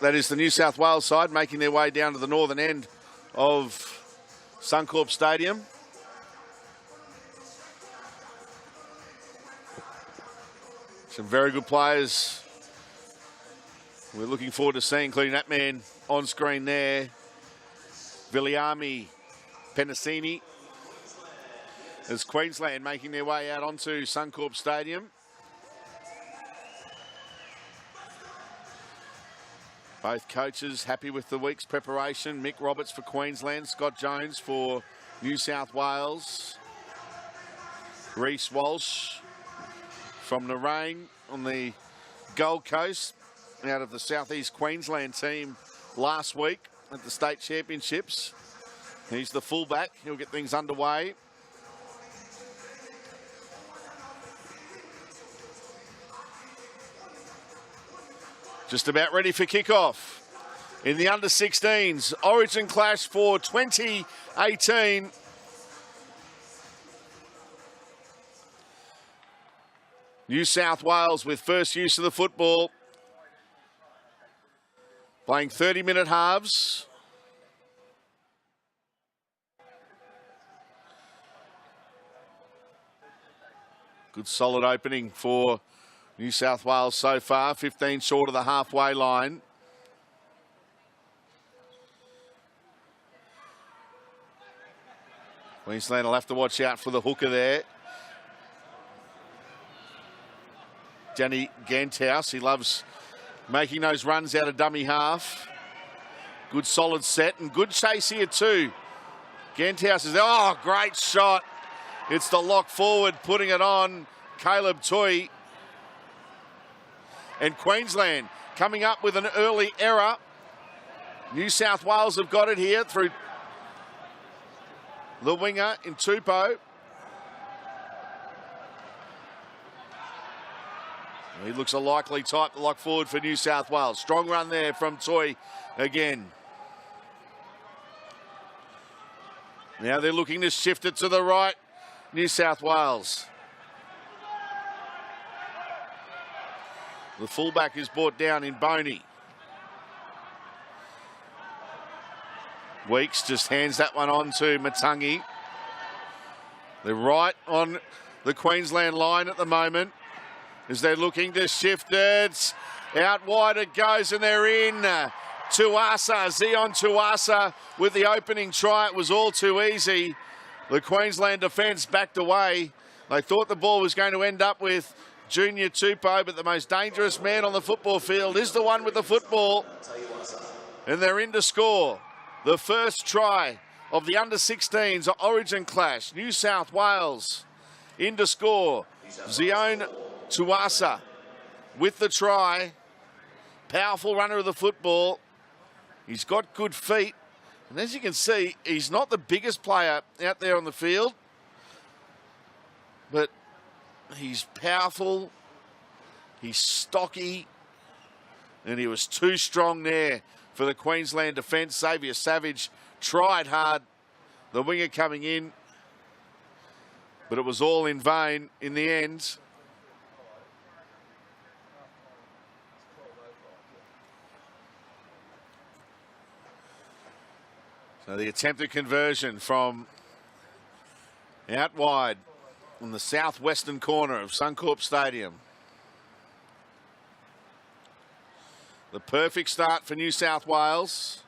that is the New South Wales side, making their way down to the northern end of Suncorp Stadium. Some very good players we're looking forward to seeing, including that man on screen there, Viliami Penasini, as Queensland making their way out onto Suncorp Stadium. Both coaches happy with the week's preparation. Mick Roberts for Queensland, Scott Jones for New South Wales. Reece Walsh from Narain on the Gold Coast, out of the Southeast Queensland team last week at the state championships. He's the fullback. He'll get things underway. Just about ready for kickoff in the under-16s Origin Clash for 2018. New South Wales with first use of the football, playing 30-minute halves. Good solid opening for New South Wales so far, 15 short of the halfway line. Queensland will have to watch out for the hooker there. Danny Ganthouse, he loves making those runs out of dummy half. Good solid set and good chase here too. Ganthouse is, oh, great shot. It's the lock forward, putting it on Caleb Toy. And Queensland coming up with an early error. New South Wales have got it here through the winger in Tupou. He looks a likely type to lock forward for New South Wales. Strong run there from Toy again. Now they're looking to shift it to the right, New South Wales. The fullback is brought down in Boney. Weeks just hands that one on to Matangi. They're right on the Queensland line at the moment as they're looking to shift it. Out wide it goes and they're in. Tuasa, Zion Tuasa with the opening try. It was all too easy. The Queensland defence backed away. They thought the ball was going to end up with Junior Tupou, but the most dangerous man on the football field is the one with the football. And they're in to score. The first try of the under-16s Origin Clash. New South Wales in to score. Zion Tuasa with the try. Powerful runner of the football. He's got good feet. And as you can see, he's not the biggest player out there on the field. But he's powerful. He's stocky. And he was too strong there for the Queensland defence. Xavier Savage tried hard. The winger coming in. But it was all in vain in the end. So the attempted conversion from out wide in the southwestern corner of Suncorp Stadium. The perfect start for New South Wales.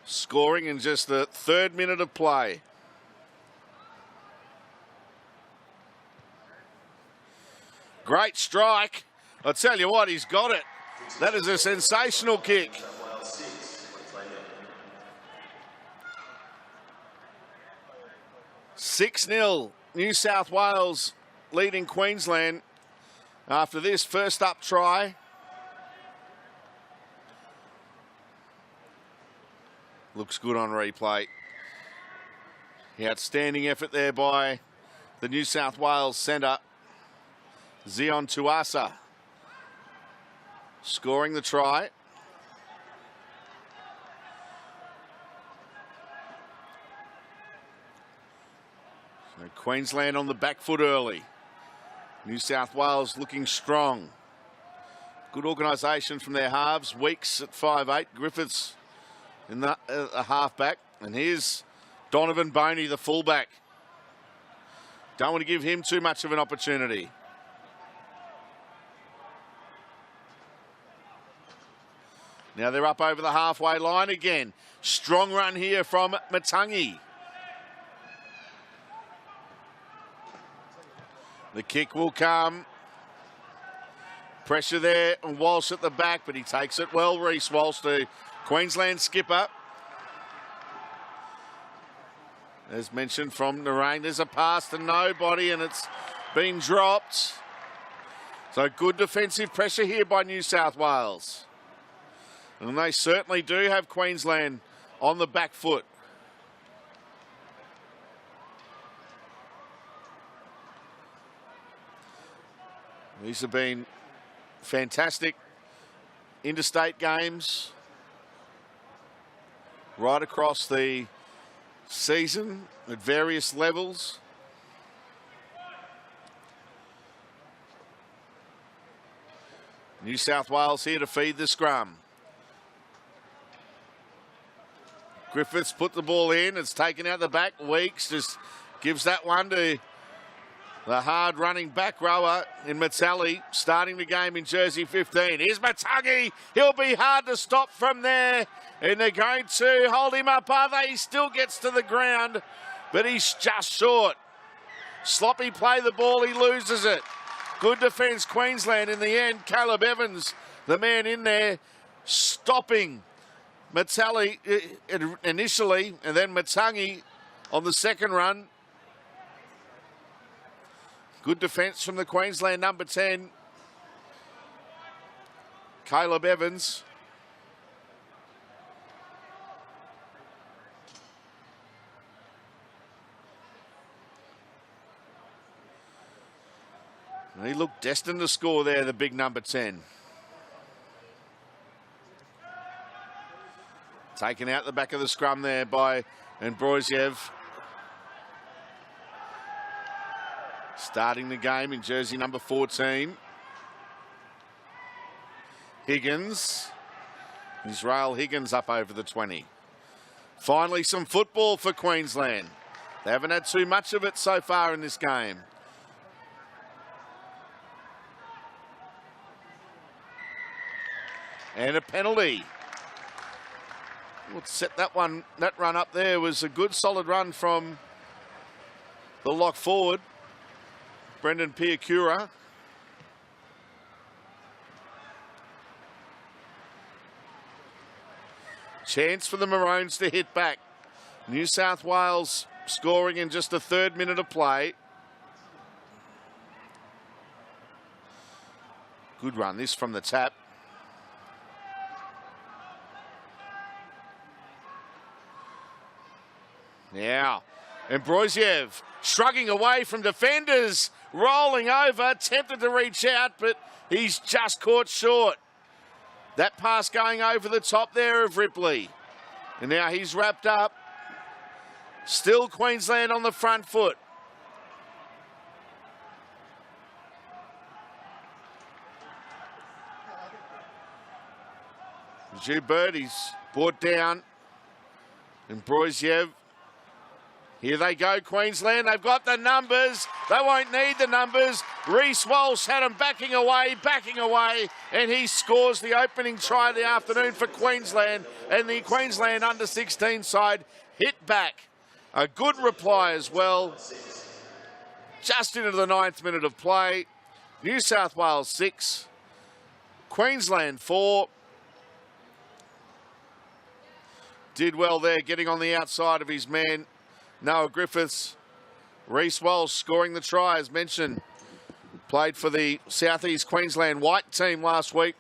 Scoring in just the 3rd minute of play. Great strike. I'll tell you what, he's got it. That is a sensational kick. (6-0) New South Wales leading Queensland after this first up try. Looks good on replay. The outstanding effort there by the New South Wales centre, Zion Tuasa, scoring the try. So Queensland on the back foot early. New South Wales looking strong. Good organisation from their halves. Weeks at 5'8", Griffiths in the halfback. And here's Donovan Boney, the fullback. Don't want to give him too much of an opportunity. Now they're up over the halfway line again. Strong run here from Matangi. The kick will come. Pressure there and Walsh at the back, but he takes it well. Reece Walsh, the Queensland skipper. As mentioned from Narain, there's a pass to nobody and it's been dropped. So good defensive pressure here by New South Wales. And they certainly do have Queensland on the back foot. These have been fantastic interstate games right across the season at various levels. New South Wales here to feed the scrum. Griffiths put the ball in. It's taken out the back. Weeks just gives that one to the hard running back rower in Matangi, starting the game in jersey 15. Here's Matangi. He'll be hard to stop from there. And they're going to hold him up, are they? He still gets to the ground, but he's just short. Sloppy play the ball. He loses it. Good defence, Queensland in the end. Caleb Evans, the man in there, stopping Matangi initially, and then Matangi on the second run. Good defence from the Queensland number 10, Caleb Evans. And he looked destined to score there, the big number 10. Taken out the back of the scrum there by Ambroisiev. Starting the game in jersey number 14. Higgins. Israel Higgins up over the 20. Finally some football for Queensland. They haven't had too much of it so far in this game. And a penalty. We'll set that run up there. Was a good solid run from the lock forward, Brendan Piakura. Chance for the Maroons to hit back. New South Wales scoring in just the 3rd minute of play. Good run this from the tap. Now, Ambroisiev shrugging away from defenders, rolling over, tempted to reach out, but he's just caught short. That pass going over the top there of Ripley. And now he's wrapped up. Still Queensland on the front foot. Joubert, he's brought down. Ambroisiev. Here they go, Queensland. They've got the numbers. They won't need the numbers. Reece Walsh had them backing away, and he scores the opening try of the afternoon for Queensland. And the Queensland under-16 side hit back. A good reply as well. Just into the 9th minute of play. New South Wales 6. Queensland 4. Did well there, getting on the outside of his man, Noah Griffiths. Reece Walsh scoring the try, as mentioned. Played for the Southeast Queensland White team last week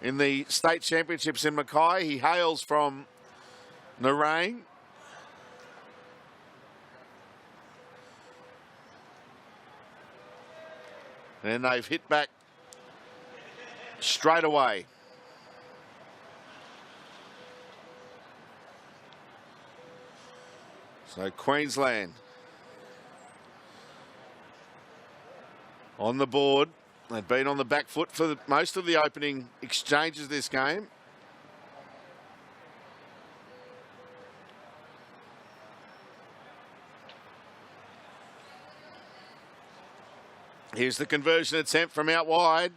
in the state championships in Mackay. He hails from Narain. And they've hit back straight away. So Queensland on the board. They've been on the back foot for most of the opening exchanges this game. Here's the conversion attempt from out wide.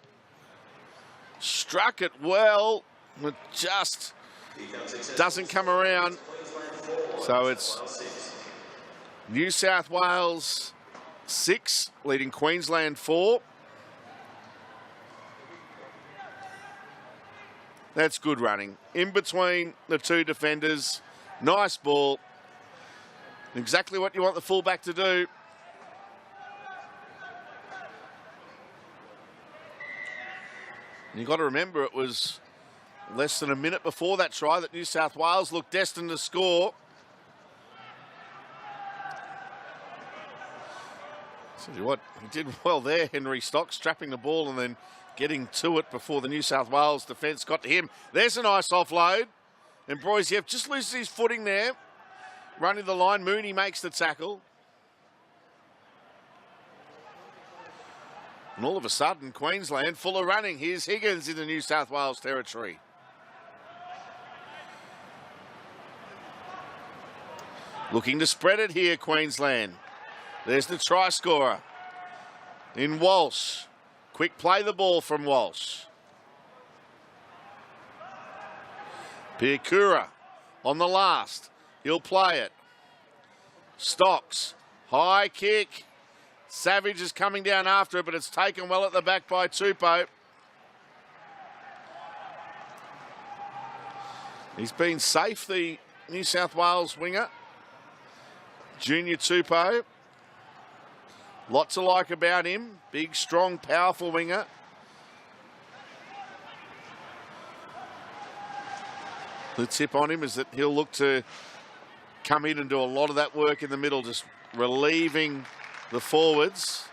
Struck it well. It just doesn't come around. So it's New South Wales 6, leading Queensland 4. That's good running. In between the two defenders. Nice ball. Exactly what you want the fullback to do. You've got to remember it was less than a minute before that try that New South Wales looked destined to score. Tell you what, he did well there, Henry Stocks, trapping the ball and then getting to it before the New South Wales defence got to him. There's a nice offload. And Broisiev just loses his footing there. Running the line, Mooney makes the tackle. And all of a sudden, Queensland full of running. Here's Higgins in the New South Wales territory. Looking to spread it here, Queensland. There's the try scorer in Walsh. Quick play the ball from Walsh. Piakura on the last. He'll play it. Stocks. High kick. Savage is coming down after it, but it's taken well at the back by Tupou. He's been safe, the New South Wales winger. Junior Tupou. Lot to like about him. Big, strong, powerful winger. The tip on him is that he'll look to come in and do a lot of that work in the middle, just relieving the forwards.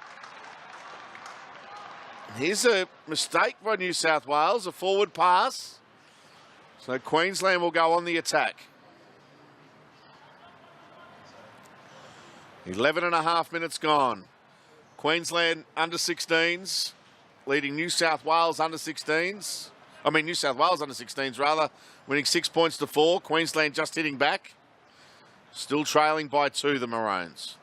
Here's a mistake by New South Wales, a forward pass. So Queensland will go on the attack. 11 and a half minutes gone. Queensland under 16s, leading New South Wales under 16s. New South Wales under 16s rather, winning 6 points to 4. Queensland just hitting back. Still trailing by 2, the Maroons.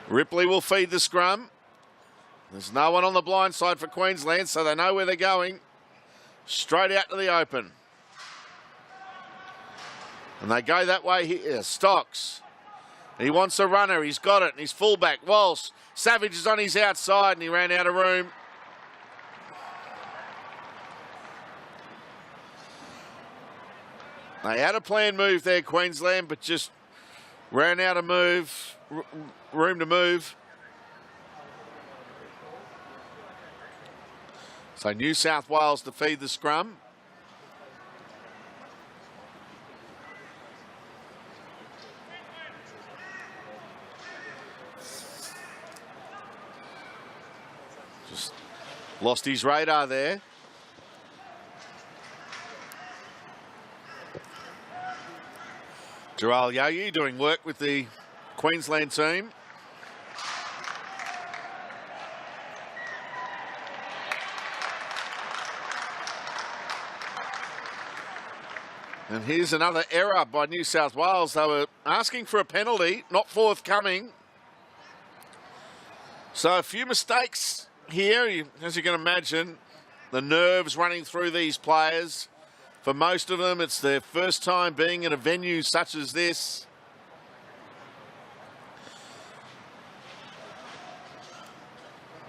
Ripley will feed the scrum. There's no one on the blind side for Queensland, so they know where they're going. Straight out to the open. And they go that way here. Stocks. He wants a runner. He's got it. And he's fullback. Walsh. Savage is on his outside and he ran out of room. They had a planned move there, Queensland, but just ran out of room to move. So New South Wales to feed the scrum. Just lost his radar there. Jaral Yayu doing work with the Queensland team. And here's another error by New South Wales. They were asking for a penalty, not forthcoming. So a few mistakes here, as you can imagine. The nerves running through these players. For most of them, it's their first time being in a venue such as this.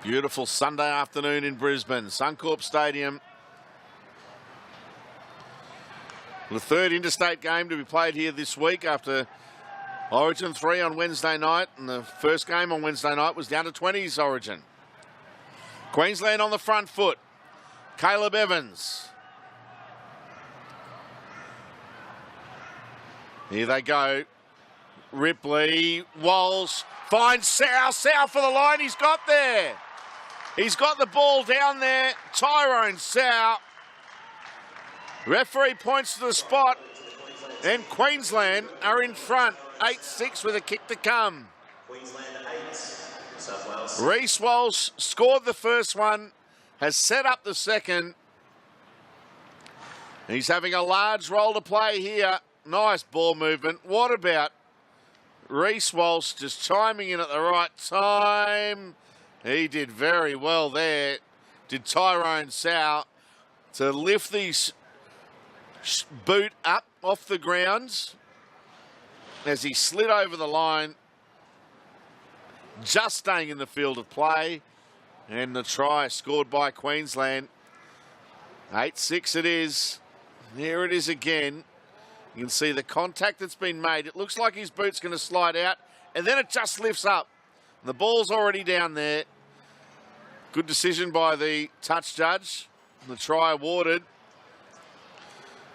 Beautiful Sunday afternoon in Brisbane, Suncorp Stadium. The third interstate game to be played here this week after Origin 3 on Wednesday night, and the first game on Wednesday night was down to 20s Origin. Queensland on the front foot. Caleb Evans. Here they go. Ripley, Walsh, finds Sow. Sow for the line. He's got there. He's got the ball down there. Tyrone Sow. Referee points to the spot. And Queensland are in front, 8-6 with a kick to come. Queensland 8, New South Wales. Reece Walsh scored the first one, has set up the second. He's having a large role to play here. Nice ball movement. What about Reece Walsh just chiming in at the right time? He did very well there. Did Tyrone Sow to lift his boot up off the ground as he slid over the line, just staying in the field of play. And the try scored by Queensland. 8-6 it is. There it is again. You can see the contact that's been made. It looks like his boot's going to slide out, and then it just lifts up. The ball's already down there. Good decision by the touch judge. The try awarded.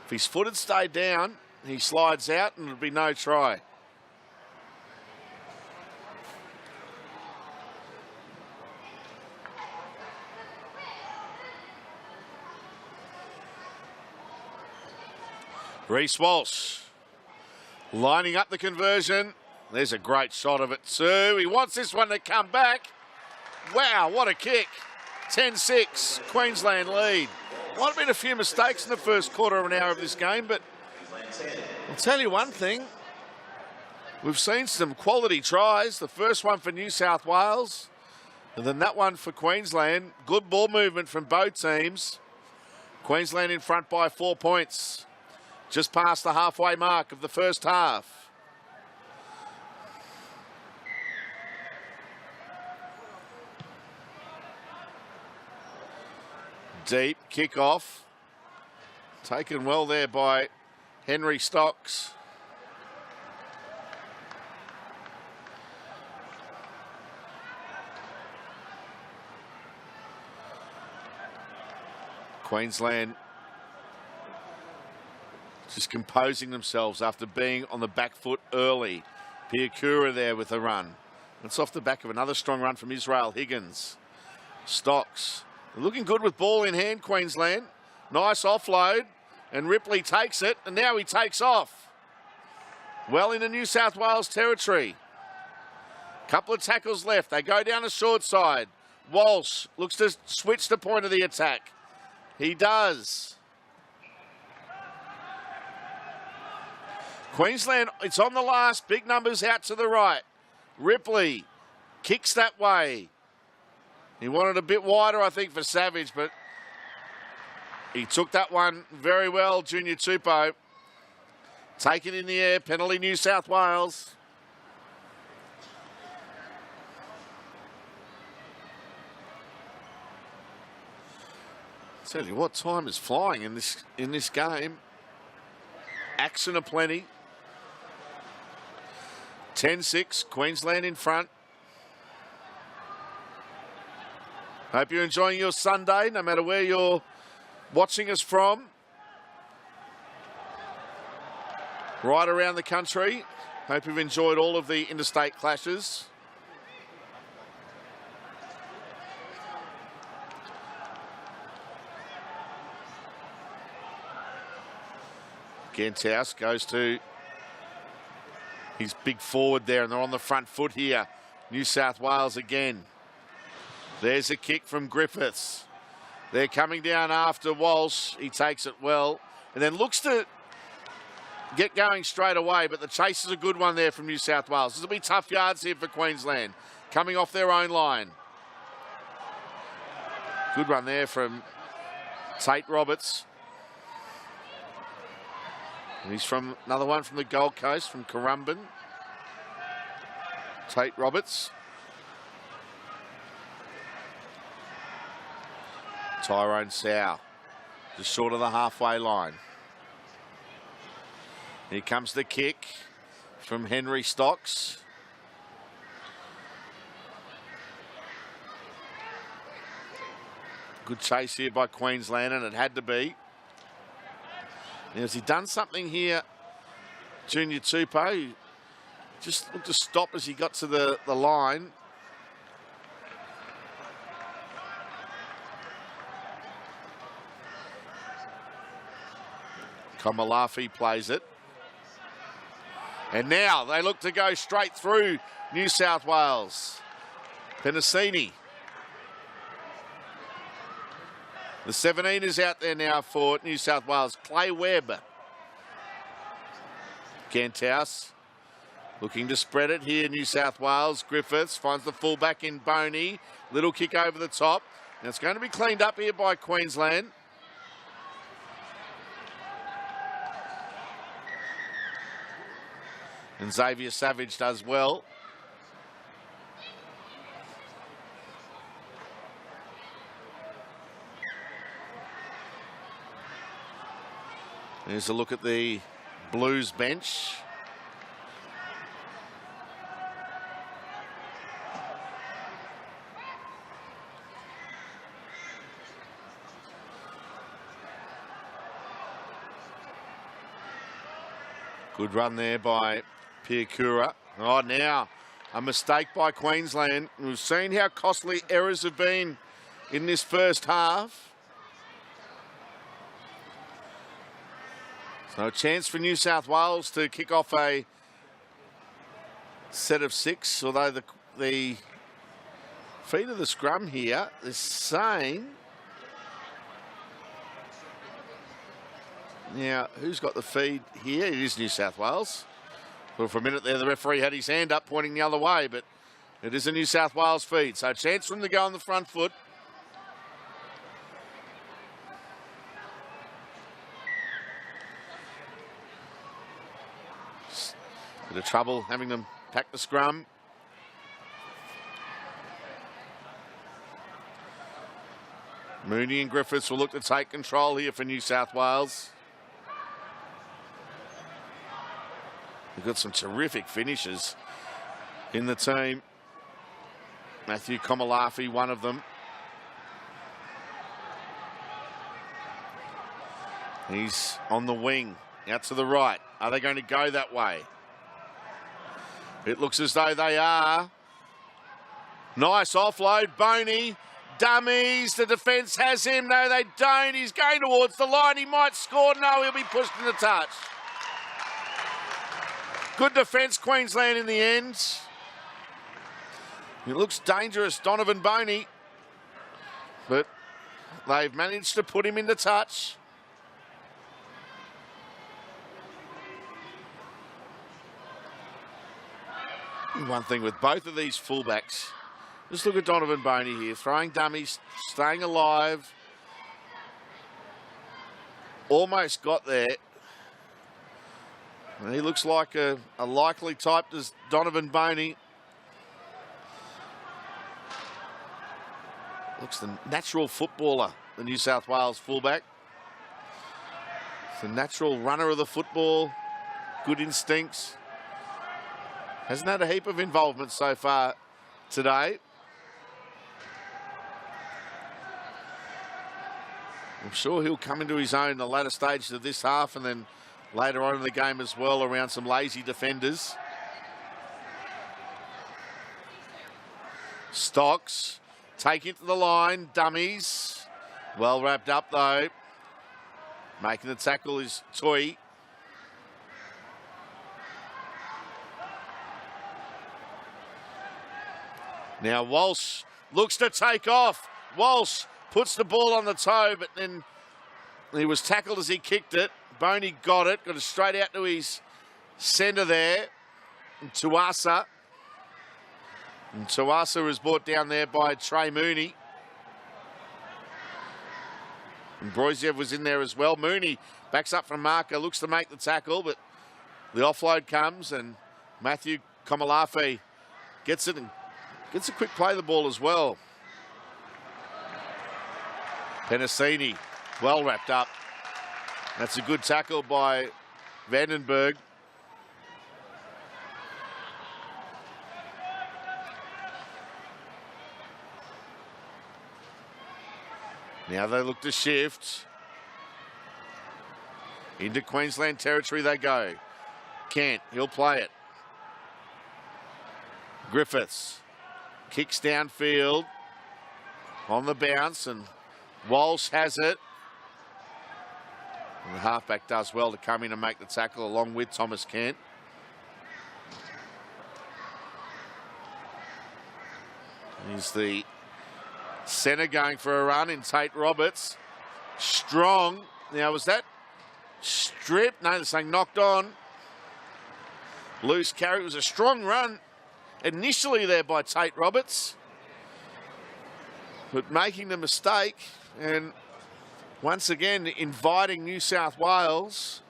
If his foot had stayed down, he slides out and it'd be no try. Reece Walsh lining up the conversion. There's a great shot of it too. He wants this one to come back. Wow, what a kick. 10-6, Queensland lead. Might have been a few mistakes in the first quarter of an hour of this game, but I'll tell you one thing. We've seen some quality tries. The first one for New South Wales, and then that one for Queensland. Good ball movement from both teams. Queensland in front by 4 points. Just past the halfway mark of the first half. Deep kickoff. Taken well there by Henry Stocks. Queensland just composing themselves after being on the back foot early. Piakura there with a run. It's off the back of another strong run from Israel Higgins. Stocks looking good with ball in hand, Queensland. Nice offload, and Ripley takes it, and now he takes off. Well into New South Wales territory. Couple of tackles left. They go down the short side. Walsh looks to switch the point of the attack. He does. Queensland, it's on the last. Big numbers out to the right. Ripley kicks that way. He wanted a bit wider, I think, for Savage, but he took that one very well, Junior Tupou. Taken in the air, penalty New South Wales. Tell you what, time is flying in this game. Action aplenty. 10-6, Queensland in front. Hope you're enjoying your Sunday, no matter where you're watching us from. Right around the country. Hope you've enjoyed all of the interstate clashes. Genthouse goes to his big forward there, and they're on the front foot here. New South Wales again. There's a kick from Griffiths. They're coming down after Walsh. He takes it well, and then looks to get going straight away, but the chase is a good one there from New South Wales. This will be tough yards here for Queensland, coming off their own line. Good run there from Tate Roberts. And he's from another one from the Gold Coast, from Currumbin. Tate Roberts. Tyrone Sow, just short of the halfway line. Here comes the kick from Henry Stocks. Good chase here by Queensland, and it had to be. Now, has he done something here, Junior Tupou? He just looked to stop as he got to the line. Komalafi plays it. And now they look to go straight through New South Wales. Penasini. The 17 is out there now for New South Wales. Clay Webb. Genthouse looking to spread it here, New South Wales. Griffiths finds the fullback in Boney. Little kick over the top. And it's going to be cleaned up here by Queensland. And Xavier Savage does well. Here's a look at the Blues bench. Good run there by Piakura. Oh, now a mistake by Queensland. We've seen how costly errors have been in this first half. So a chance for New South Wales to kick off a set of 6, although the feet of the scrum here is saying... Now, who's got the feed here? It is New South Wales. Well, for a minute there, the referee had his hand up pointing the other way, but it is a New South Wales feed. So a chance for him to go on the front foot. Bit of trouble having them pack the scrum. Mooney and Griffiths will look to take control here for New South Wales. We've got some terrific finishes in the team. Matthew Komalafi, one of them. He's on the wing, out to the right. Are they going to go that way? It looks as though they are. Nice offload, Boney. Dummies, the defence has him. No, they don't. He's going towards the line. He might score. No, he'll be pushed in the touch. Good defence, Queensland, in the end. It looks dangerous, Donovan Boney. But they've managed to put him into touch. One thing with both of these fullbacks, just look at Donovan Boney here, throwing dummies, staying alive. Almost got there. And he looks like a likely type, does Donovan Boney. Looks the natural footballer, the New South Wales fullback. The natural runner of the football, good instincts. Hasn't had a heap of involvement so far today. I'm sure he'll come into his own in the latter stages of this half and then later on in the game as well around some lazy defenders. Stocks take it to the line, dummies. Well wrapped up though. Making the tackle is Toy. Now Walsh looks to take off. Walsh puts the ball on the toe, but then he was tackled as he kicked it. Boney got it straight out to his centre there. And Tuasa. And Tuasa was brought down there by Trey Mooney. And Broiziev was in there as well. Mooney backs up from marker, looks to make the tackle, but the offload comes and Matthew Komalafi gets it and gets a quick play of the ball as well. Penasini, well wrapped up. That's a good tackle by Vandenberg. Now they look to shift. Into Queensland territory they go. Kent, he'll play it. Griffiths kicks downfield on the bounce and Walsh has it. And the halfback does well to come in and make the tackle along with Thomas Kent. He's the centre going for a run in Tate Roberts. Strong. Now, was that stripped? No, they're saying knocked on. Loose carry. It was a strong run initially there by Tate Roberts, but making the mistake and once again inviting New South Wales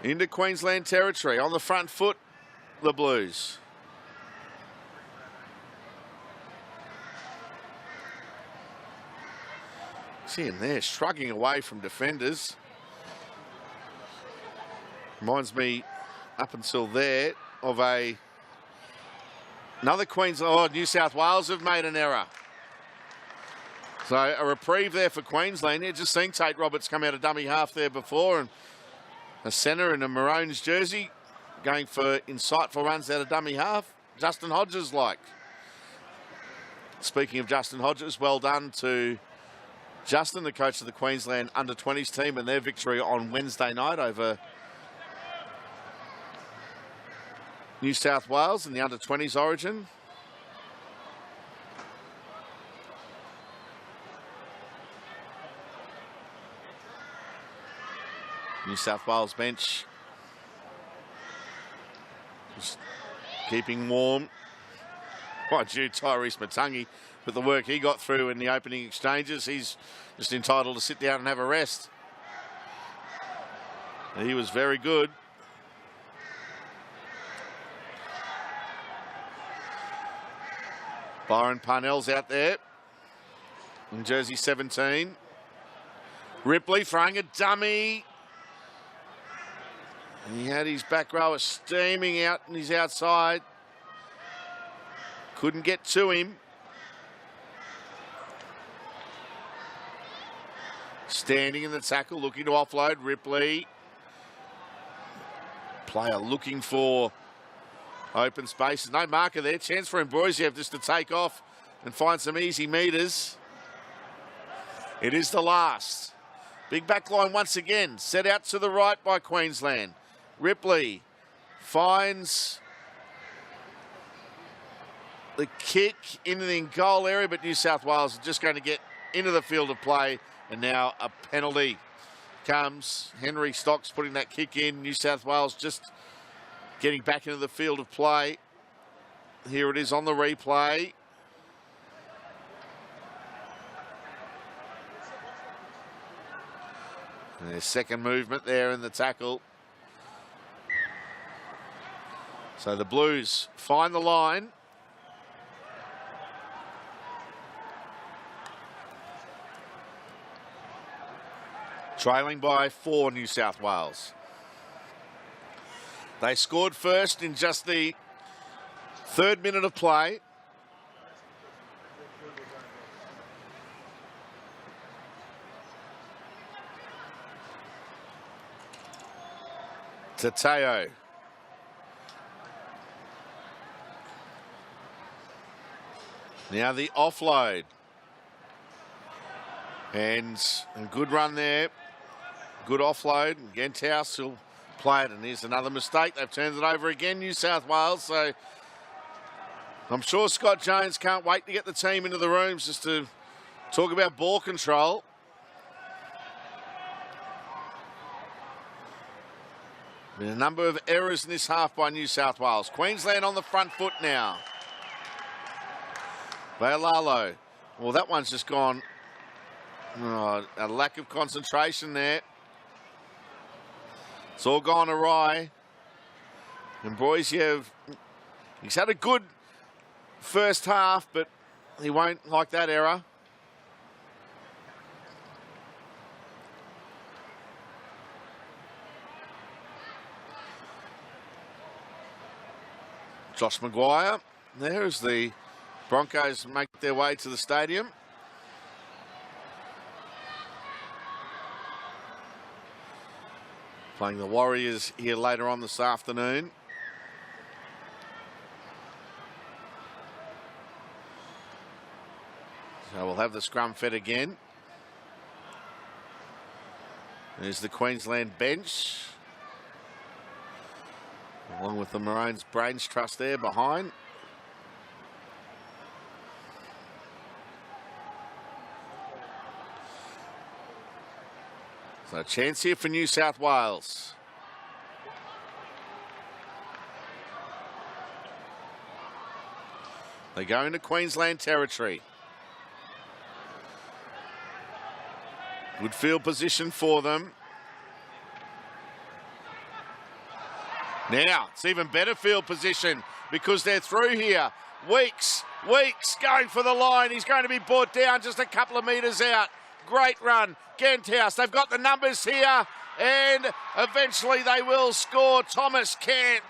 into Queensland territory. On the front foot, the Blues. See him there shrugging away from defenders. Reminds me up until there of another Queensland. Oh, New South Wales have made an error. So a reprieve there for Queensland. You've just seen Tate Roberts come out of dummy half there before, and a centre in a Maroons jersey going for insightful runs out of dummy half. Justin Hodges like. Speaking of Justin Hodges, well done to Justin, the coach of the Queensland under-20s team, and their victory on Wednesday night over New South Wales in the under-20s origin. New South Wales bench just keeping warm. Mind you, Tyrese Matangi, with the work he got through in the opening exchanges, he's just entitled to sit down and have a rest. He was very good. Byron Parnell's out there in jersey 17. Ripley throwing a dummy. And he had his back rower steaming out and he's outside. Couldn't get to him. Standing in the tackle, looking to offload. Ripley. Player looking for open space. No marker there. Chance for Ambroisiev just to take off and find some easy meters. It is the last. Big back line once again. Set out to the right by Queensland. Ripley finds the kick into the goal area, but New South Wales are just going to get into the field of play, and now a penalty comes. Henry Stocks putting that kick in. New South Wales just getting back into the field of play. Here it is on the replay. And there's second movement there in the tackle. So the Blues find the line. Trailing by 4, New South Wales. They scored first in just the 3rd minute of play. Tateo. Now the offload. And a good run there. Good offload. Genthouse will play it. And here's another mistake. They've turned it over again, New South Wales. So I'm sure Scott Jones can't wait to get the team into the rooms just to talk about ball control. Been a number of errors in this half by New South Wales. Queensland on the front foot now. Vailalo. Well, that one's just gone. Oh, a lack of concentration there. It's all gone awry. And Ambroisiev, he's had a good first half, but he won't like that error. Josh Maguire. There as the Broncos make their way to the stadium. Playing the Warriors here later on this afternoon. So we'll have the scrum fed again. There's the Queensland bench, along with the Maroons Brains Trust there behind. So a chance here for New South Wales. They go into Queensland territory. Good field position for them. Now, it's even better field position because they're through here. Weeks going for the line. He's going to be brought down just a couple of metres out. Great run. Genthouse, they've got the numbers here, and eventually they will score. Thomas Kent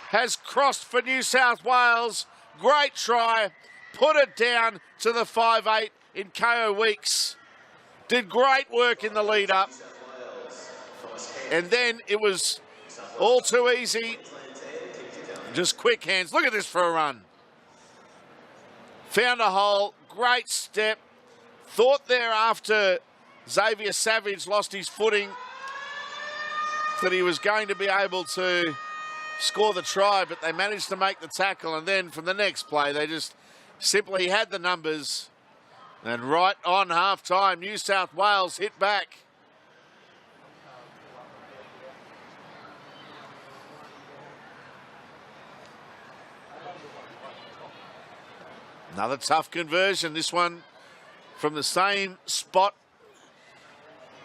has crossed for New South Wales. Great try. Put it down to the 5'8" in KO Weeks. Did great work in the lead up. And then it was all too easy. Just quick hands. Look at this for a run. Found a hole. Great step. Thought there after Xavier Savage lost his footing that he was going to be able to score the try, but they managed to make the tackle. And then from the next play, they just simply had the numbers. And right on half-time, New South Wales hit back. Another tough conversion, this one from the same spot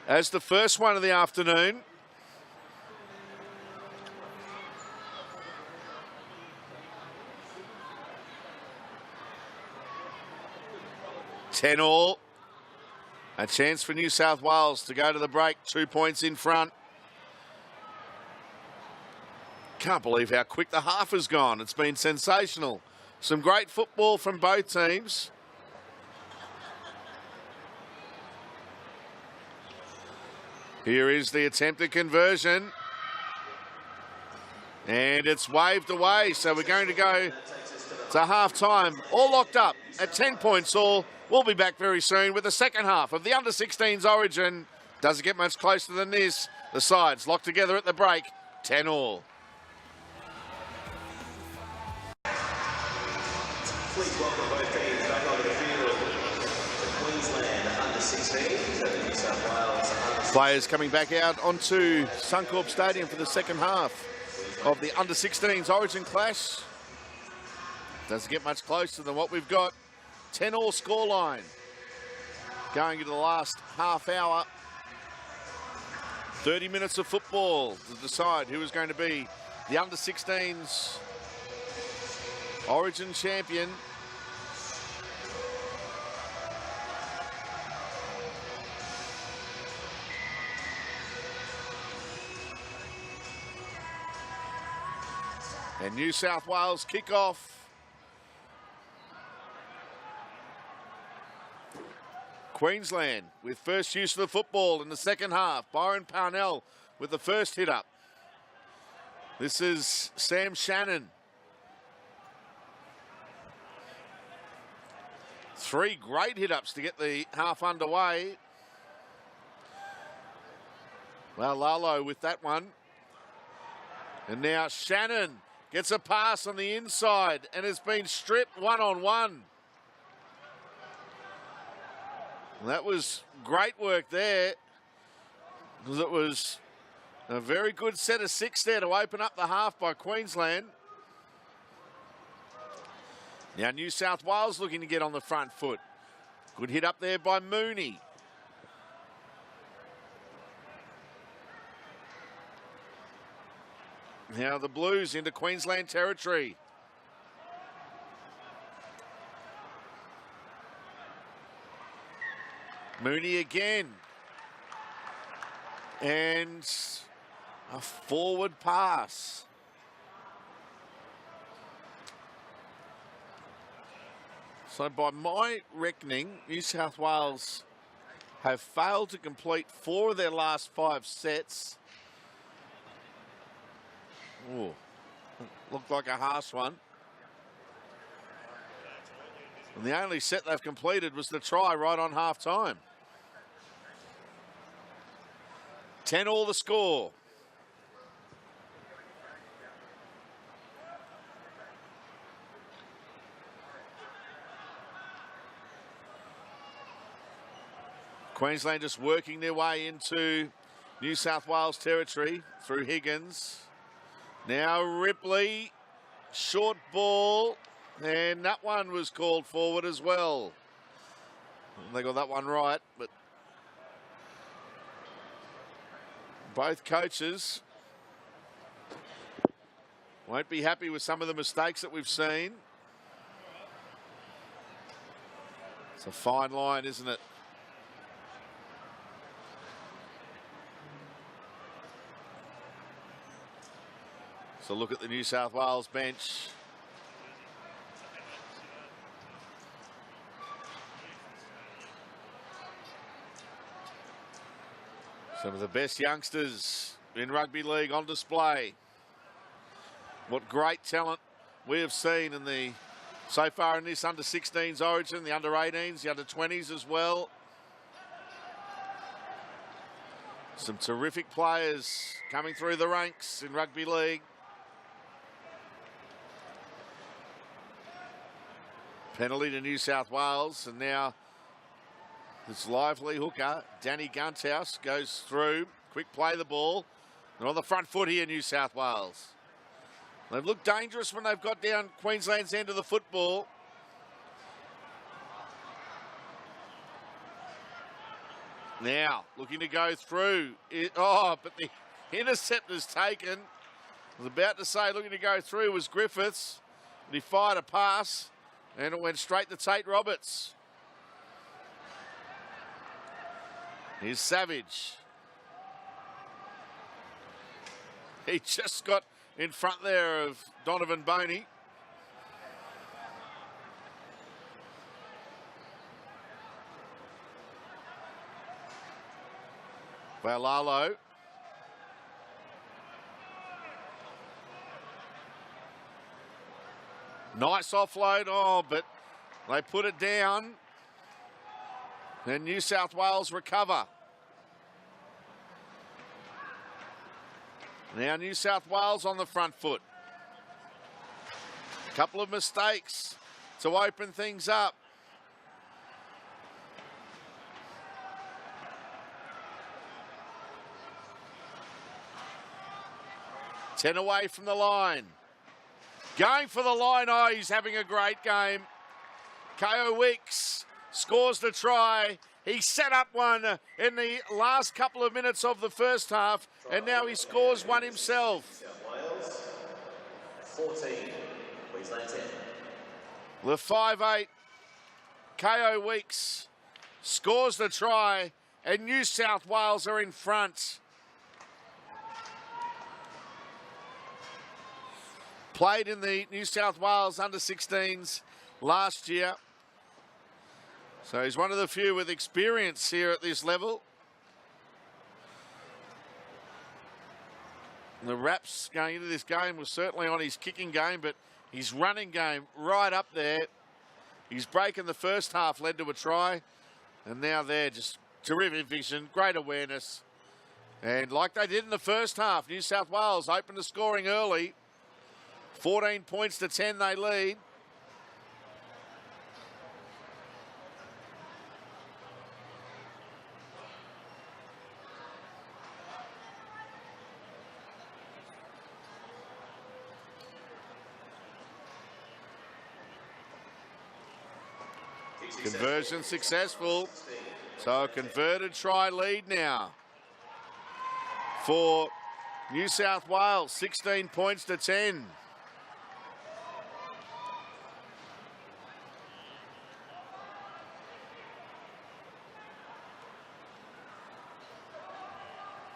as the first one of the afternoon. All. A chance for New South Wales to go to the break, 2 points in front. Can't believe how quick the half has gone. It's been sensational. Some great football from both teams. Here is the attempted conversion. And it's waved away. So we're going to go to half-time. All locked up at 10 points all. We'll be back very soon with the second half of the Under-16s Origin. Doesn't get much closer than this. The sides locked together at the break, 10 all. Please welcome both teams back onto the field. The Queensland Under-16s and the New South Wales Under-16s. Players coming back out onto Suncorp Stadium for the second half of the Under-16s Origin clash. Doesn't get much closer than what we've got. 10 all scoreline going into the last half hour. 30 minutes of football to decide who is going to be the Under-16s Origin champion. And New South Wales kick off. Queensland with first use of the football in the second half. Byron Parnell with the first hit up. This is Sam Shannon. 3 great hit ups to get the half underway. Well, Lalo with that one. And now Shannon gets a pass on the inside and has been stripped one-on-one. That was great work there, because it was a very good set of 6 there to open up the half by Queensland. Now New South Wales looking to get on the front foot. Good hit up there by Mooney. Now the Blues into Queensland territory. Mooney again. And a forward pass. So by my reckoning, New South Wales have failed to complete 4 of their last 5 sets. Ooh, looked like a harsh one. And the only set they've completed was the try right on half-time. 10 all the score. Queensland just working their way into New South Wales territory through Higgins. Now Ripley, short ball, and that one was called forward as well. They got that one right, but both coaches won't be happy with some of the mistakes that we've seen. It's a fine line, isn't it? So look at the New South Wales bench. Some of the best youngsters in rugby league on display. What great talent we have seen in the so far in this under-16s origin, the under-18s, the under-20s as well. Some terrific players coming through the ranks in rugby league. Penalty to New South Wales, and now this lively hooker, Danny Gunthouse, goes through. Quick play the ball. And on the front foot here, New South Wales. They've looked dangerous when they've got down Queensland's end of the football. Now, looking to go through. But the interceptor's taken. I was about to say, looking to go through was Griffiths. But he fired a pass, and it went straight to Tate Roberts. Here's Savage. He just got in front there of Donovan Boney. Valalo. Nice offload. Oh, but they put it down. Then New South Wales recover. Now New South Wales on the front foot. A couple of mistakes to open things up. Ten away from the line. Going for the line. Oh, he's having a great game. Ko Wicks scores the try. He set up one in the last couple of minutes of the first half, and now he scores one himself. Wales, 14, Queensland 10. The 5'8", Ko Wicks scores the try, and New South Wales are in front. Played in the New South Wales under-16s last year. So he's one of the few with experience here at this level. And the raps going into this game was certainly on his kicking game, but his running game right up there. His break in the first half led to a try. And now they're just terrific vision, great awareness. And like they did in the first half, New South Wales opened the scoring early. 14 points to 10 they lead. Conversion successful. So a converted try lead now for New South Wales, 16 points to 10.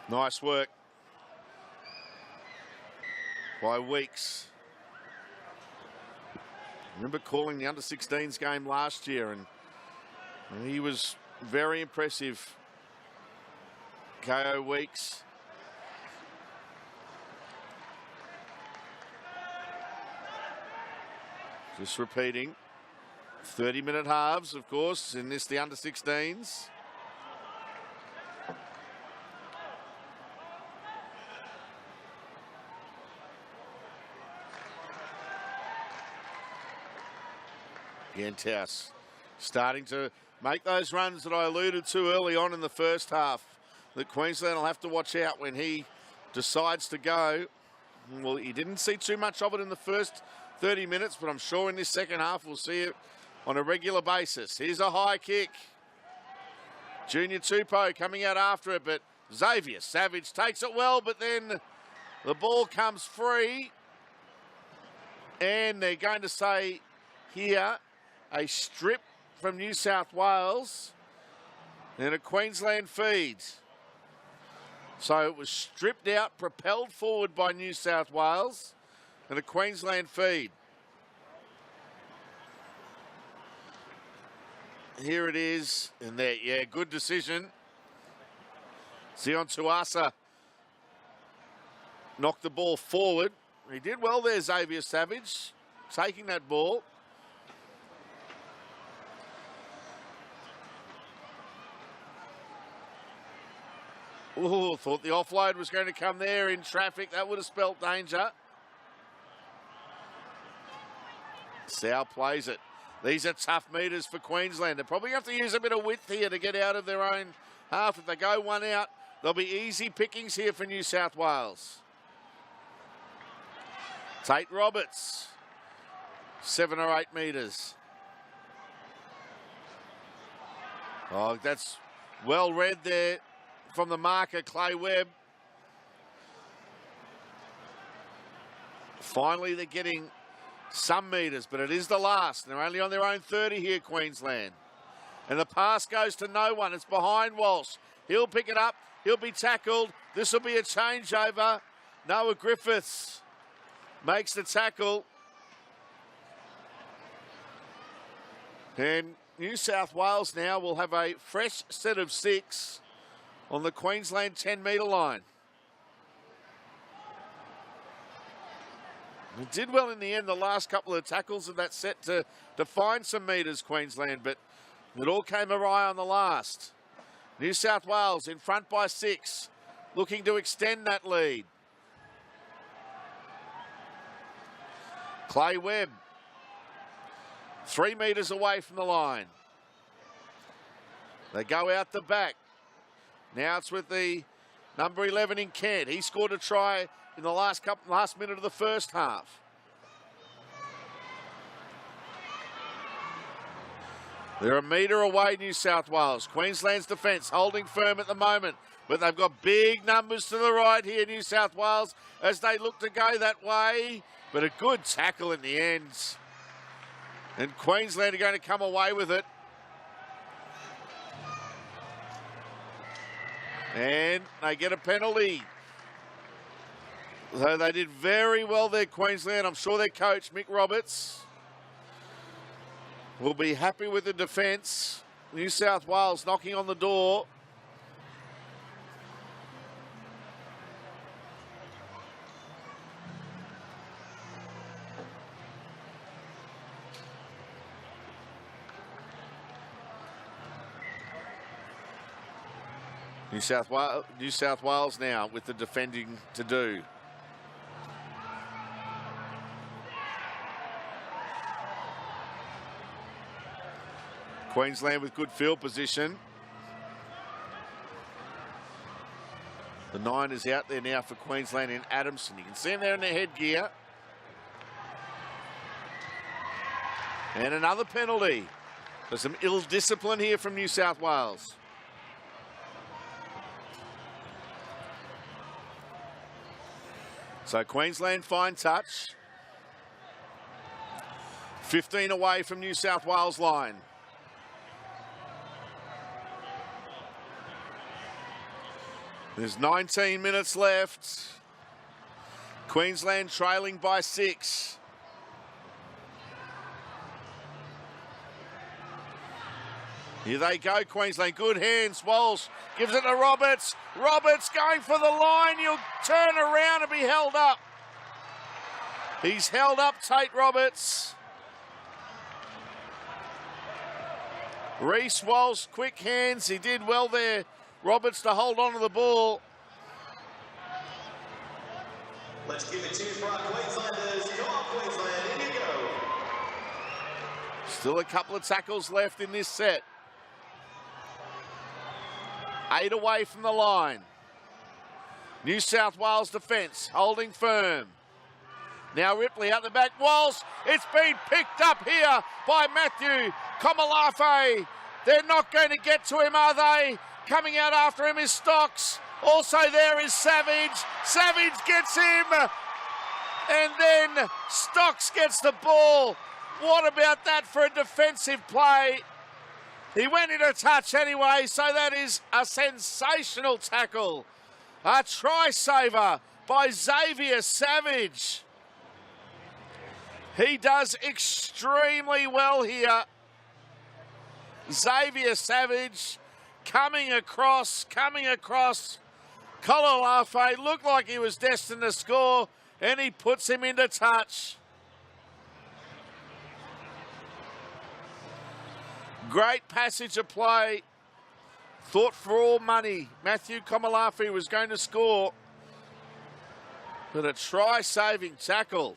Nice work by Weeks. I remember calling the under-16s game last year, and he was very impressive. Ko Weeks. Just repeating. 30-minute halves, of course, in this, the under-16s. Genthouse starting to make those runs that I alluded to early on in the first half. that Queensland will have to watch out when he decides to go. Well, he didn't see too much of it in the first 30 minutes, but I'm sure in this second half we'll see it on a regular basis. Here's a high kick. Junior Tupou coming out after it, but Xavier Savage takes it well, but then the ball comes free. And they're going to say here a strip from New South Wales and a Queensland feed. So it was stripped out, propelled forward by New South Wales and a Queensland feed. Here it is, and there, yeah, good decision. Zion Tuasa knocked the ball forward. He did well there, Xavier Savage, taking that ball. Ooh, thought the offload was going to come there in traffic. That would have spelt danger. Sow plays it. These are tough meters for Queensland. They probably have to use a bit of width here to get out of their own half. If they go one out, there'll be easy pickings here for New South Wales. Tate Roberts, 7 or 8 meters. Oh, that's well read there from the marker, Clay Webb. Finally, they're getting some meters, but it is the last. They're only on their own 30 here, Queensland. And the pass goes to no one. It's behind Walsh. He'll pick it up. He'll be tackled. This will be a changeover. Noah Griffiths makes the tackle. And New South Wales now will have a fresh set of 6 on the Queensland 10-metre line. It did well in the end, the last couple of tackles of that set to find some metres, Queensland, but it all came awry on the last. New South Wales in front by 6, looking to extend that lead. Clay Webb, 3 metres away from the line. They go out the back. Now it's with the number 11 in Kent. He scored a try in the last minute of the first half. They're a metre away, New South Wales. Queensland's defence holding firm at the moment, but they've got big numbers to the right here, New South Wales, as they look to go that way. But a good tackle in the end. And Queensland are going to come away with it. And they get a penalty. So they did very well there, Queensland. I'm sure their coach, Mick Roberts, will be happy with the defence. New South Wales knocking on the door. New South Wales now with the defending to do. Queensland with good field position. The 9 is out there now for Queensland in Adamson. You can see him there in their headgear. And another penalty. There's some ill discipline here from New South Wales. So Queensland fine touch. 15 away from New South Wales line. There's 19 minutes left. Queensland trailing by 6. Here they go, Queensland. Good hands. Walsh gives it to Roberts. Roberts going for the line. He'll turn around and be held up. He's held up, Tate Roberts. Reece Walsh, quick hands. He did well there, Roberts, to hold on to the ball. Let's give it to you for our Queenslanders. Come on, Queensland, in you go. Still a couple of tackles left in this set. 8 away from the line. New South Wales defence holding firm. Now Ripley out the back. Walsh, it's been picked up here by Matthew Komalafe. They're not going to get to him, are they? Coming out after him is Stocks. Also there is Savage. Savage gets him. And then Stocks gets the ball. What about that for a defensive play? He went into touch anyway, so that is a sensational tackle. A try saver by Xavier Savage. He does extremely well here. Xavier Savage coming across. Kolalafe looked like he was destined to score, and he puts him into touch. Great passage of play. Thought for all money Matthew Komalafe was going to score. But a try-saving tackle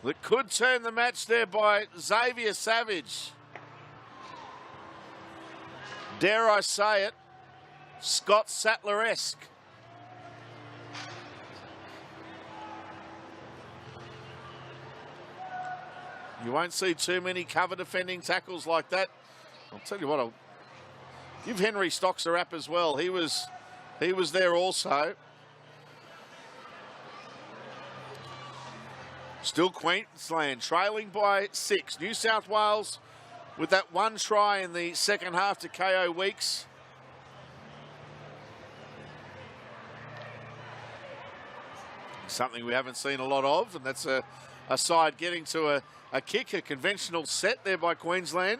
that could turn the match there by Xavier Savage. Dare I say it, Scott Sattler-esque. You won't see too many cover defending tackles like that. I'll tell you what, I'll give Henry Stocks a rap as well. He was there also. Still Queensland trailing by 6. New South Wales with that one try in the second half to KO Weeks. Something we haven't seen a lot of, and that's a side getting to a kick, a conventional set there by Queensland.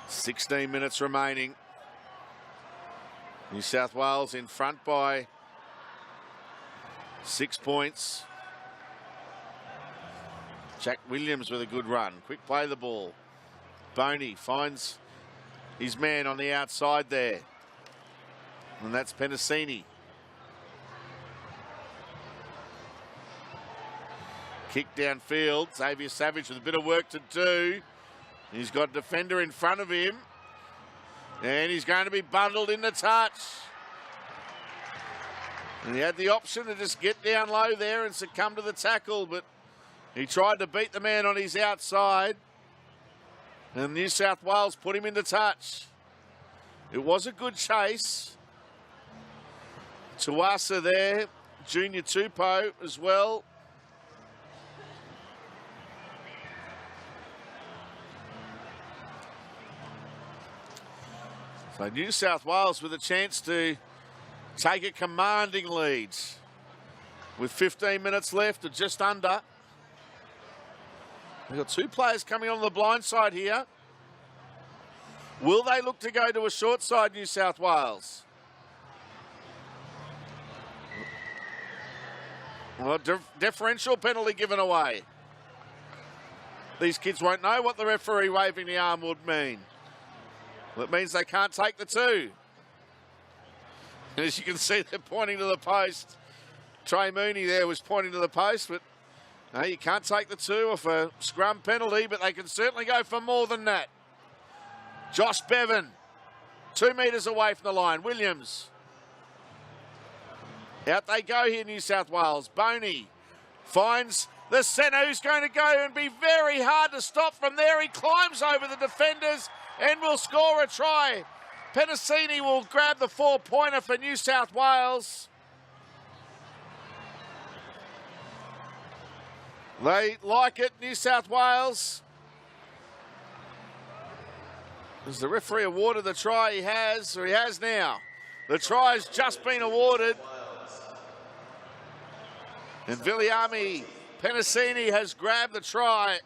"16 minutes remaining. New South Wales in front by 6 points. Jack Williams with a good run. Quick play the ball. Boney finds his man on the outside there. And that's Penasini. Kick downfield. Xavier Savage with a bit of work to do. He's got a defender in front of him. And he's going to be bundled into touch. And he had the option to just get down low there and succumb to the tackle, but he tried to beat the man on his outside. And New South Wales put him into touch. It was a good chase. Tuasa there, Junior Tupou as well. So New South Wales with a chance to take a commanding lead with 15 minutes left or just under. We've got 2 players coming on the blind side here. Will they look to go to a short side, New South Wales? Well, differential penalty given away. These kids won't know what the referee waving the arm would mean. Well, it means they can't take the 2. And as you can see, they're pointing to the post. Trey Mooney there was pointing to the post, but no, you can't take the 2 off a scrum penalty, but they can certainly go for more than that. Josh Bevan, 2 metres away from the line. Williams. Out they go here, New South Wales. Boney finds the centre, who's going to go and be very hard to stop from there. He climbs over the defenders and will score a try. Penasini will grab the 4-pointer for New South Wales. They like it, New South Wales. Has the referee awarded the try? He has, or he has now. The try has just been awarded. And Viliami Penasini has grabbed the try.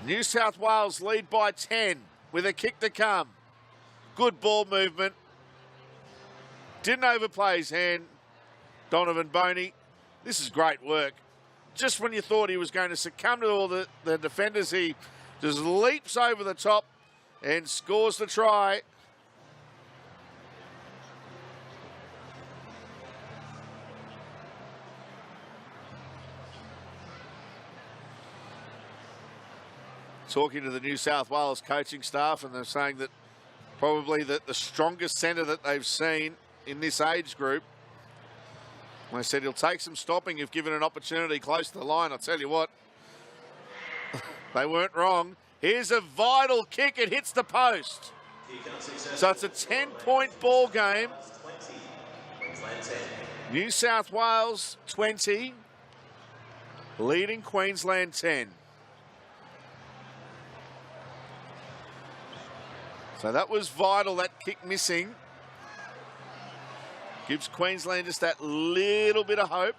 New South Wales lead by 10 with a kick to come. Good ball movement. Didn't overplay his hand, Donovan Boney. This is great work. Just when you thought he was going to succumb to all the defenders, he just leaps over the top and scores the try. talking to the New South Wales coaching staff, and they're saying that probably the strongest centre that they've seen in this age group. And they said he'll take some stopping if given an opportunity close to the line. I'll tell you what, they weren't wrong. Here's a vital kick. It hits the post. So it's a 10-point ball game. New South Wales 20, leading Queensland 10. So that was vital, that kick missing. Gives Queensland just that little bit of hope.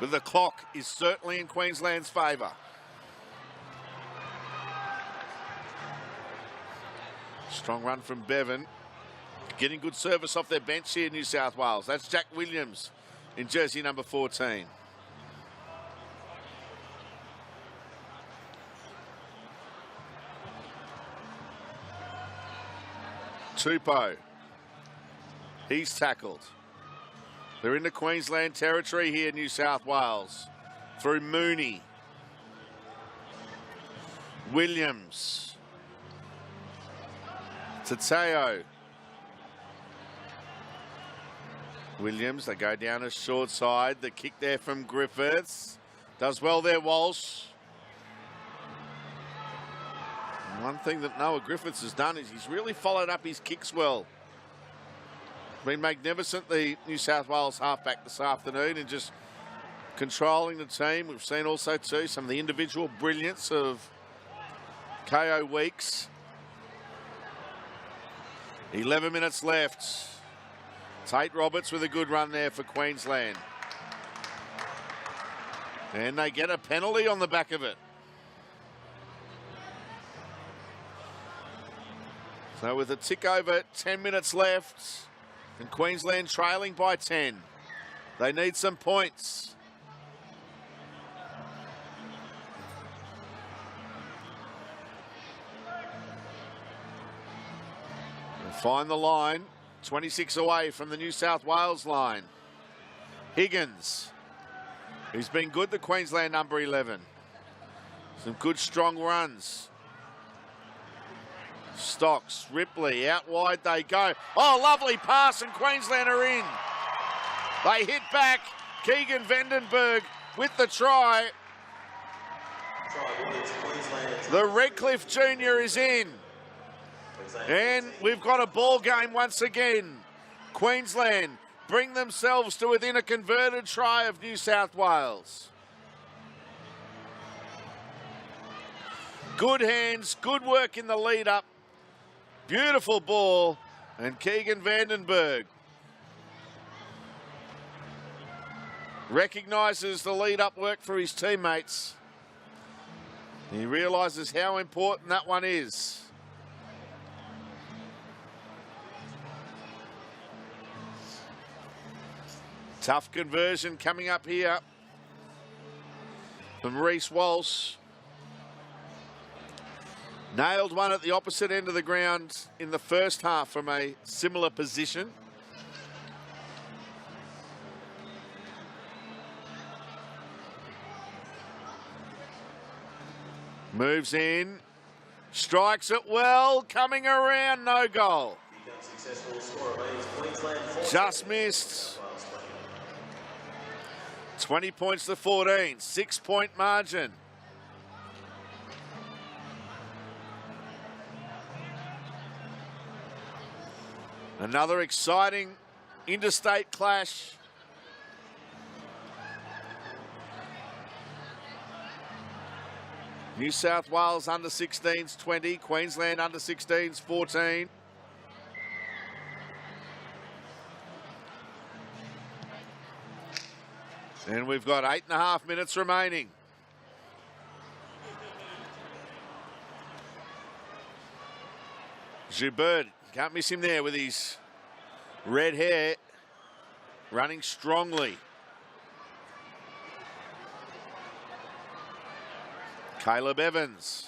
But the clock is certainly in Queensland's favour. Strong run from Bevan. Getting good service off their bench here in New South Wales. That's Jack Williams in jersey number 14. Tupou. He's tackled. They're into Queensland territory here, New South Wales. Through Mooney. Williams. Tateo. Williams, they go down a short side. The kick there from Griffiths. Does well there, Walsh. One thing that Noah Griffiths has done is he's really followed up his kicks well. Been magnificent, the New South Wales halfback this afternoon, and just controlling the team. We've seen also too some of the individual brilliance of KO Weeks. 11 minutes left. Tate Roberts with a good run there for Queensland. And they get a penalty on the back of it. So with a tick over 10 minutes left, and Queensland trailing by 10. They need some points. They'll find the line, 26 away from the New South Wales line. Higgins. He's been good, the Queensland number 11. Some good strong runs. Stocks, Ripley, out wide they go. Oh, lovely pass, and Queensland are in. They hit back. Keegan Vandenberg with the try. The Redcliffe Jr. is in. And we've got a ball game once again. Queensland bring themselves to within a converted try of New South Wales. Good hands, good work in the lead up. Beautiful ball, and Keegan Vandenberg recognises the lead-up work for his teammates. He realises how important that one is. Tough conversion coming up here from Reece Walsh. Nailed one at the opposite end of the ground in the first half from a similar position. Moves in, strikes it well, coming around, no goal. Just missed. 20 points to 14, 6-point margin. Another exciting interstate clash. New South Wales under 16s 20, Queensland under 16s 14. And we've got 8.5 minutes remaining. Joubert, can't miss him there with his red hair, running strongly. Caleb Evans.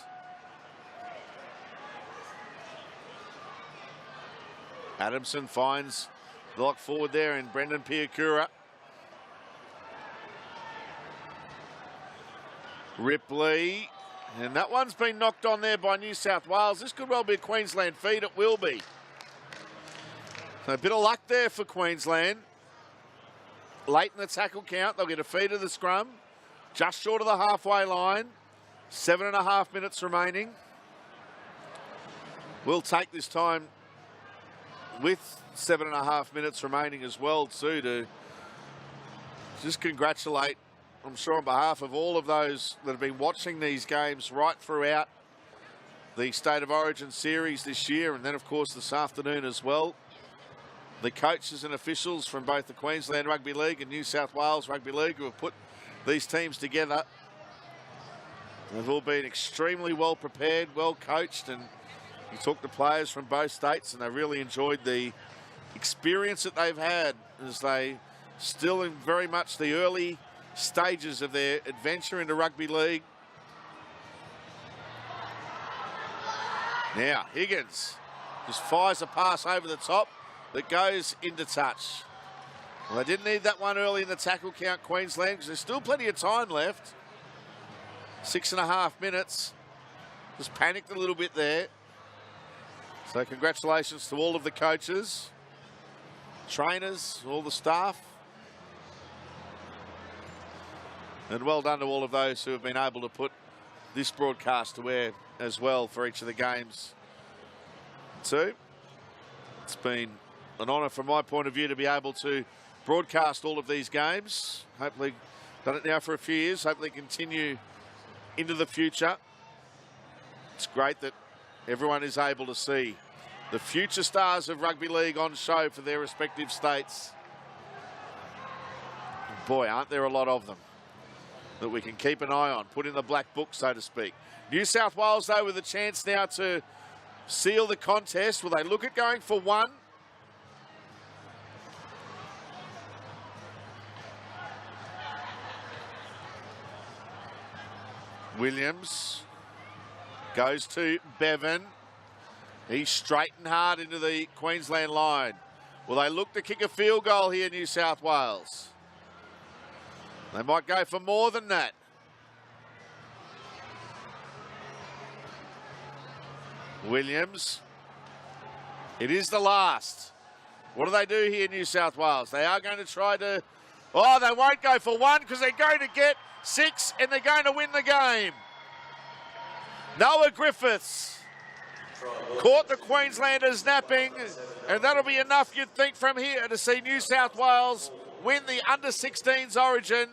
Adamson finds the lock forward there, and Brendan Piakura. Ripley. And that one's been knocked on there by New South Wales. This could well be a Queensland feed. It will be. So a bit of luck there for Queensland. Late in the tackle count, they'll get a feed of the scrum. Just short of the halfway line. 7.5 minutes remaining. We'll take this time with 7.5 minutes remaining as well, too, to just congratulate, I'm sure on behalf of all of those that have been watching these games right throughout the State of Origin series this year, and then, of course, this afternoon as well. The coaches and officials from both the Queensland Rugby League and New South Wales Rugby League who have put these teams together. They've all been extremely well prepared, well coached, and you talk to players from both states and they really enjoyed the experience that they've had as they still in very much the early stages of their adventure into rugby league. Now, Higgins just fires a pass over the top that goes into touch. Well, they didn't need that one early in the tackle count, Queensland, because there's still plenty of time left. 6.5 minutes. Just panicked a little bit there. So congratulations to all of the coaches, trainers, all the staff. And well done to all of those who have been able to put this broadcast to air as well for each of the games too. It's been an honour from my point of view to be able to broadcast all of these games. Hopefully done it now for a few years, hopefully continue into the future. It's great that everyone is able to see the future stars of rugby league on show for their respective states. Boy, aren't there a lot of them that we can keep an eye on, put in the black book, so to speak. New South Wales, though, with a chance now to seal the contest. Will they look at going for one? Williams goes to Bevan. He's straight and hard into the Queensland line. Will they look to kick a field goal here, New South Wales? They might go for more than that. Williams. It is the last. What do they do here, New South Wales? They are going to try to... Oh, they won't go for one because they're going to get 6 and they're going to win the game. Noah Griffiths caught the Queenslanders napping, and that'll be enough, you'd think, from here to see New South Wales win the under-16s Origin.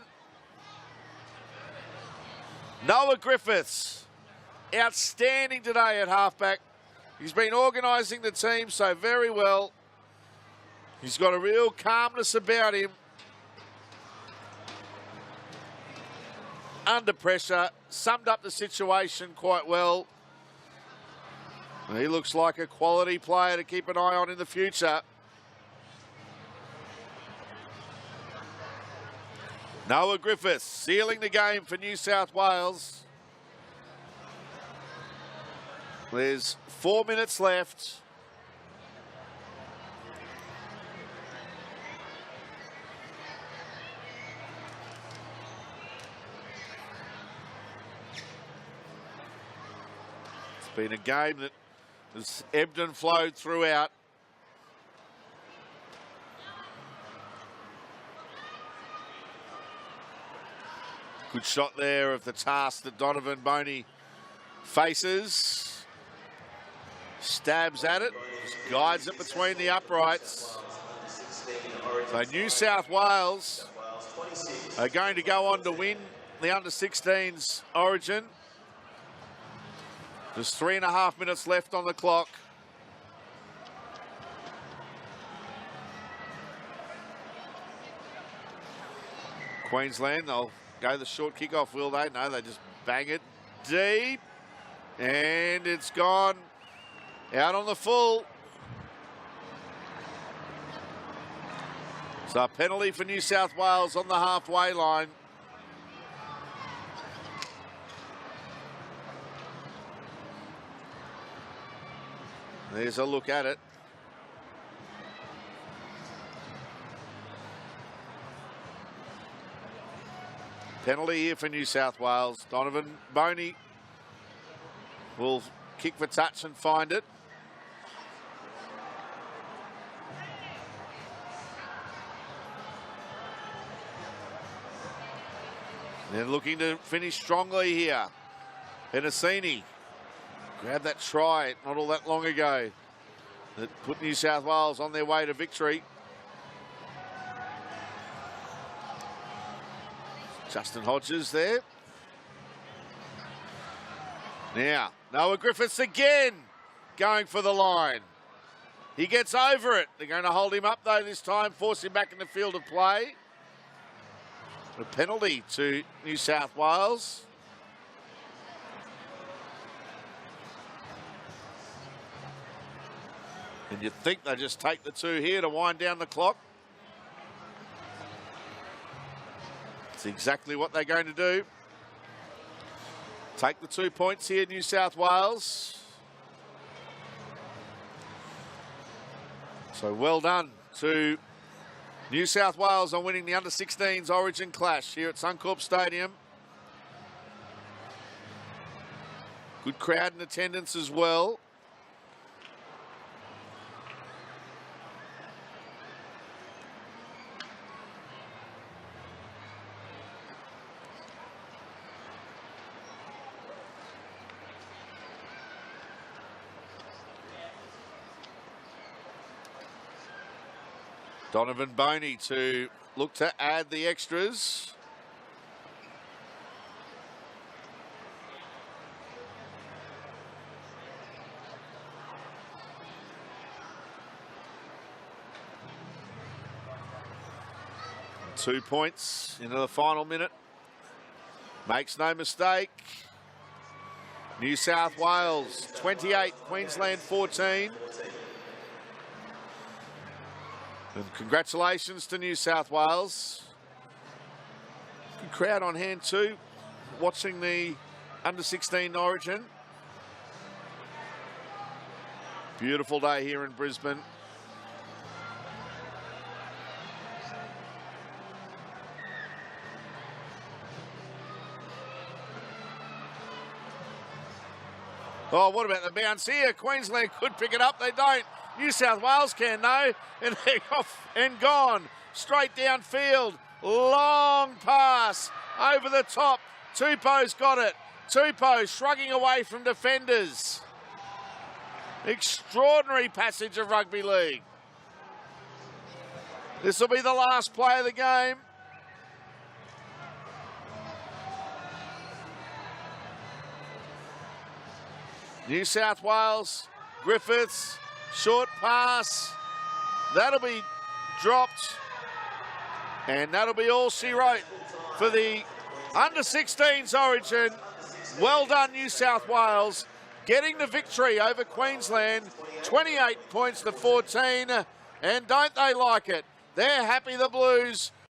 Noah Griffiths, outstanding today at halfback. He's been organising the team so very well. He's got a real calmness about him. Under pressure, summed up the situation quite well. He looks like a quality player to keep an eye on in the future. Noah Griffiths sealing the game for New South Wales. There's 4 minutes left. It's been a game that has ebbed and flowed throughout. Good shot there of the task that Donovan Boney faces. Stabs at it, just guides it between the uprights. So New South Wales are going to go on to win the under-16s Origin. There's 3.5 minutes left on the clock. Queensland, they'll go the short kickoff, will they? No, they just bang it deep. And it's gone out on the full. So a penalty for New South Wales on the halfway line. There's a look at it. Penalty here for New South Wales. Donovan Boney will kick for touch and find it. They're looking to finish strongly here. Penasini grabbed that try not all that long ago that put New South Wales on their way to victory. Justin Hodges there. Now, Noah Griffiths again going for the line. He gets over it. They're going to hold him up though this time, force him back in the field of play. A penalty to New South Wales. And you'd think they just take the two here to wind down the clock. It's exactly what they're going to do. Take the 2 points here, New South Wales. So well done to New South Wales on winning the under-16s Origin Clash here at Suncorp Stadium. Good crowd in attendance as well. Donovan Boney to look to add the extras. Two points into the final minute. Makes no mistake. New South Wales 28, Queensland 14. And congratulations to New South Wales. Good crowd on hand too, watching the under-16 Origin. Beautiful day here in Brisbane. Oh, what about the bounce here? Queensland could pick it up, they don't. New South Wales can though, and they're off and gone. Straight downfield, long pass over the top. Tupou's got it. Tupou shrugging away from defenders. Extraordinary passage of rugby league. This will be the last play of the game. New South Wales, Griffiths, short pass. That'll be dropped. And that'll be all she wrote for the under-16s Origin. Well done, New South Wales, getting the victory over Queensland, 28 points to 14. And don't they like it? They're happy, the Blues.